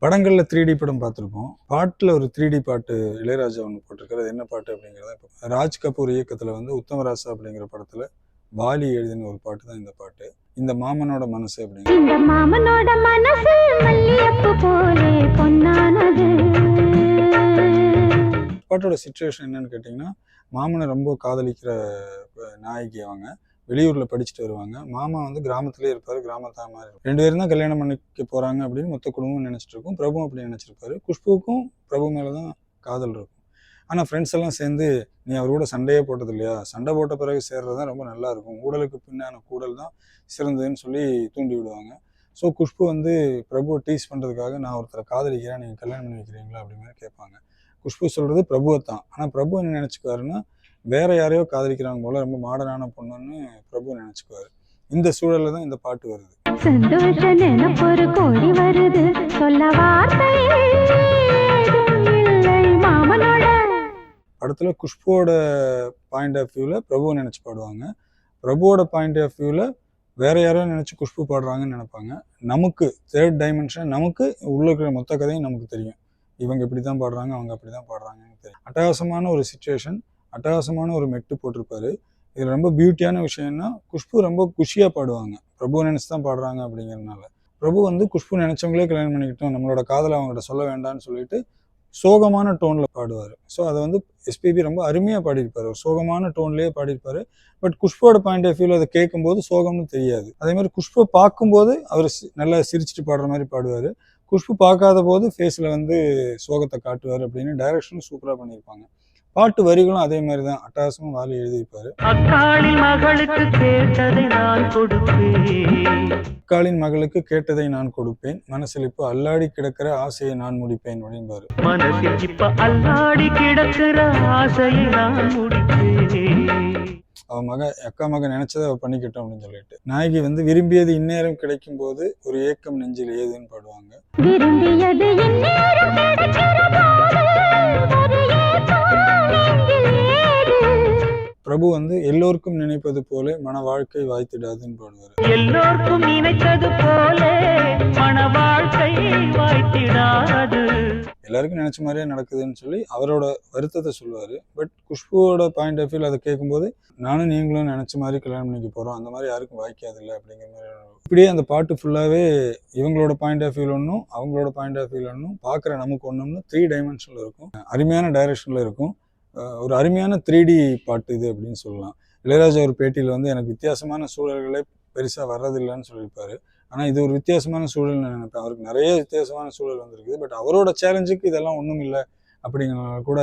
படங்கள்ல 3D படம் பார்த்துருப்போம். பாட்டுல ஒரு 3D பாட்டு இளையராஜா ஒண்ணு போட்டிருக்காரு. அது என்ன பாட்டு அப்படிங்கிறத இப்போ ராஜ் கபூர் இயக்கத்துல வந்து உத்தமராசா அப்படிங்கிற படத்துல வாலி எழுதின ஒரு பாட்டு தான் இந்த பாட்டு. இந்த மாமனோட மனசு அப்படிங்கிற இந்த மாமனோட மனசு மல்லியப்பு போலே பொன்னானது. பாட்டோட சிச்சுவேஷன் என்னன்னு கேட்டிங்கன்னா, மாமனை ரொம்ப காதலிக்கிற நாயகி அவங்க. வெளியூர்ல படிச்சுட்டு வருவாங்க. மாமா வந்து கிராமத்திலே இருப்பாரு. கிராமத்தா மாதிரி 2 பேரும் தான் கல்யாணம் பண்ணிக்க போறாங்க அப்படின்னு மொத்த குடும்பம் நினைச்சிட்டு இருக்கும். பிரபுவும் அப்படி நினைச்சிருப்பாரு. குஷ்புவுக்கும் பிரபு மேலதான் காதல் இருக்கும். ஆனா ஃப்ரெண்ட்ஸ் எல்லாம் சேர்ந்து, நீ அவர் கூட சண்டையே போட்டது இல்லையா, சண்டை போட்ட பிறகு சேர்றதுதான் ரொம்ப நல்லா இருக்கும், ஊடலுக்கு பின்னான கூடல் தான் சிறந்ததுன்னு சொல்லி தூண்டி விடுவாங்க. ஸோ குஷ்பு வந்து பிரபுவை டீஸ் பண்றதுக்காக, நான் ஒருத்தரை காதலிக்கிறேன், நீங்க கல்யாணம் பண்ணி வைக்கிறீங்களா அப்படின்னு கேட்பாங்க. குஷ்பு சொல்றது பிரபுவை தான். ஆனா பிரபு என்ன நினைச்சுக்குவாருன்னா, வேற யாரையோ காதலிக்கிறாங்க போல, ரொம்ப மாடர்னான பொண்ணுன்னு பிரபு நினைச்சுக்குவாரு. இந்த சூழல்ல தான் இந்த பாட்டு வருது. சந்தோஷ நினைப்பொரு கோடி வருது, சொல்ல வார்த்தை இல்லை மாமனோட. படத்துல குஷ்புவோட பாயிண்ட் ஆஃப் வியூல பிரபுவை நினைச்சு பாடுவாங்க. பிரபுவோட பாயிண்ட் ஆஃப் வியூல வேற யாரோ நினைச்சு குஷ்பு பாடுறாங்கன்னு நினைப்பாங்க. நமக்கு தேர்ட் டைமென்ஷன், நமக்கு உள்ள இருக்கிற மொத்த கதையும் நமக்கு தெரியும். இவங்க இப்படிதான் பாடுறாங்க, அவங்க அப்படிதான் பாடுறாங்கன்னு தெரியும். அட்டகாசமான ஒரு சிச்சுவேஷன், அட்டகாசமான ஒரு மெட்டு போட்டிருப்பாரு. இது ரொம்ப பியூட்டியான விஷயம்னா, குஷ்பு ரொம்ப குஷியா பாடுவாங்க, பிரபு நினைச்சு தான் பாடுறாங்க அப்படிங்கிறதுனால. பிரபு வந்து குஷ்பு நினைச்சவங்களே கல்யாணம் பண்ணிக்கிட்டோம், நம்மளோட காதலை அவங்ககிட்ட சொல்ல வேண்டாம்னு சொல்லிட்டு சோகமான டோன்ல பாடுவார். ஸோ அதை வந்து எஸ்பிபி ரொம்ப அருமையாக பாடியிருப்பார். ஒரு சோகமான டோன்லேயே பாடியிருப்பார். பட் குஷ்போட பாயிண்ட் ஆஃப் வியூவில் அதை கேட்கும்போது சோகம்னு தெரியாது. அதே மாதிரி குஷ்பு பார்க்கும்போது அவர் நல்லா சிரிச்சுட்டு பாடுற மாதிரி பாடுவார். குஷ்பு பார்க்காத போது ஃபேஸில் வந்து சோகத்தை காட்டுவார் அப்படின்னு டைரக்ஷனும் சூப்பராக பண்ணியிருப்பாங்க. பாட்டு வரிகளும் அதே மாதிரி தான் அட்டகாசமாக வாலி எழுதியிருப்பாரு. அக்காளின் மகளுக்கு கேட்டதை நான் கொடுப்பேன், அக்காளின் மகளுக்கு கேட்டதை நான் கொடுப்பேன், மனசில் இப்போ அல்லாடி கிடக்கிற ஆசையை நான் முடிப்பேன் அப்படின்பாரு. மனசில் இப்ப அல்லாடி கிடக்கிற ஆசையை நான் முடிப்பேன். அவ அக்கா மக நினைச்சதை அவ பண்ணிக்கிட்டோம் அப்படின்னு சொல்லிட்டு, நாயகி வந்து விரும்பியது இந்நேரம் கிடைக்கும் போது ஒரு ஏக்கம் நெஞ்சில் ஏதுன்னு பாடுவாங்க. விரும்பியது இந்நேரம் கிடைக்கிற போது ஒரு ஏக்கம் நெஞ்சில் ஏது. பிரபு வந்து எல்லோருக்கும் நினைப்பது போல மன வாழ்க்கை வாய்த்திடாதுன்னு பாடுவாரு. எல்லோருக்கும் நினைத்தது போல மன வாழ்க்கை வாய்த்திடாது. எல்லாருக்கும் நினைச்ச மாதிரியே நடக்குதுன்னு சொல்லி அவரோட வருத்தத்தை சொல்லுவாரு. பட் குஷ்புவோட பாயிண்ட் ஆஃப் வியூல அதை கேட்கும்போது, நானும் நீங்களும் நினைச்ச மாதிரி கல்யாணம் பண்ணிக்க போறோம், அந்த மாதிரி யாருக்கும் வாய்க்காது இல்லை அப்படிங்கிற மாதிரி. இப்படியே அந்த பாட்டு ஃபுல்லாவே இவங்களோட பாயிண்ட் ஆஃப் வியூல ஒன்றும், அவங்களோட பாயிண்ட் ஆஃப் வியூல ஒன்றும், பார்க்குற நமக்கு ஒன்றும்னு 3 டைமென்ஷன்ல இருக்கும். அருமையான டைரக்ஷன்ல இருக்கும். ஒரு அருமையான 3D பாட்டு இது அப்படின்னு சொல்லலாம். இளையராஜா ஒரு பேட்டியில் வந்து, எனக்கு வித்தியாசமான சூழல்களே பெருசாக வர்றதில்லைன்னு சொல்லியிருப்பாரு. ஆனால் இது ஒரு வித்தியாசமான சூழல் நான் நினைப்பேன். அவருக்கு நிறைய வித்தியாசமான சூழல் வந்திருக்குது. பட் அவரோட சேலஞ்சுக்கு இதெல்லாம் ஒன்றும் இல்லை அப்படிங்கிறனால கூட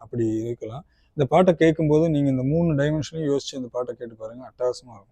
அப்படி இருக்கலாம். இந்த பாட்டை கேட்கும்போது நீங்கள் இந்த 3 டைமென்ஷனையும் யோசிச்சு இந்த பாட்டை கேட்டு பாருங்கள், அட்டகாசமாக இருக்கும்.